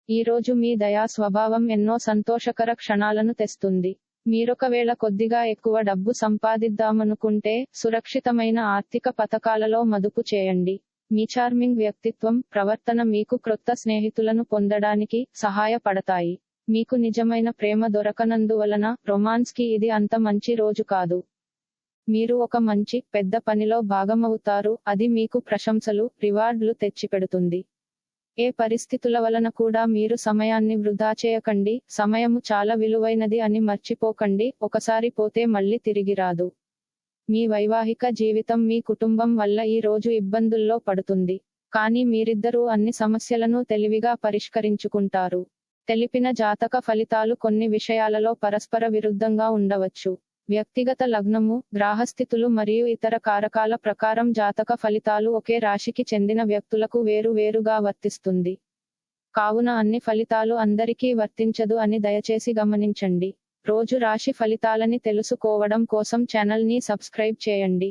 ఈ రోజు మీ దయా స్వభావం ఎన్నో సంతోషకర క్షణాలను తెస్తుంది. మీరొకవేళ కొద్దిగా ఎక్కువ డబ్బు సంపాదిద్దామనుకుంటే సురక్షితమైన ఆర్థిక పథకాలలో మదుపు చేయండి. మీ చార్మింగ్ వ్యక్తిత్వం, ప్రవర్తన మీకు క్రొత్త స్నేహితులను పొందడానికి సహాయపడతాయి. మీకు నిజమైన ప్రేమ దొరకనందువలన రొమాన్స్ కి ఇది అంత మంచి రోజు కాదు. మీరు ఒక మంచి, పెద్ద పనిలో భాగమవుతారు, అది మీకు ప్రశంసలు, రివార్డులు తెచ్చిపెడుతుంది. ఏ పరిస్థితుల వలన కూడా మీరు సమయాన్ని వృధా చేయకండి. సమయము చాలా విలువైనది అని మర్చిపోకండి, ఒకసారి పోతే మళ్ళీ తిరిగి రాదు. మీ వైవాహిక జీవితం మీ కుటుంబం వల్ల ఈ రోజు ఇబ్బందుల్లో పడుతుంది. కానీ మీరిద్దరూ అన్ని సమస్యలను తెలివిగా పరిష్కరించుకుంటారు. తెలిపిన జాతక ఫలితాలు కొన్ని విషయాలలో పరస్పర విరుద్ధంగా ఉండవచ్చు. వ్యక్తిగత లగ్నము, గ్రహస్థితులు మరియు ఇతర కారకాల ప్రకారం జాతక ఫలితాలు ఒకే రాశికి చెందిన వ్యక్తులకు వేరు వేరుగా వర్తిస్తుంది. కావున అన్ని ఫలితాలు అందరికీ వర్తించదు అని దయచేసి గమనించండి. రోజు రాశి ఫలితాలని తెలుసుకోవడం కోసం ఛానల్ ని సబ్స్క్రైబ్ చేయండి.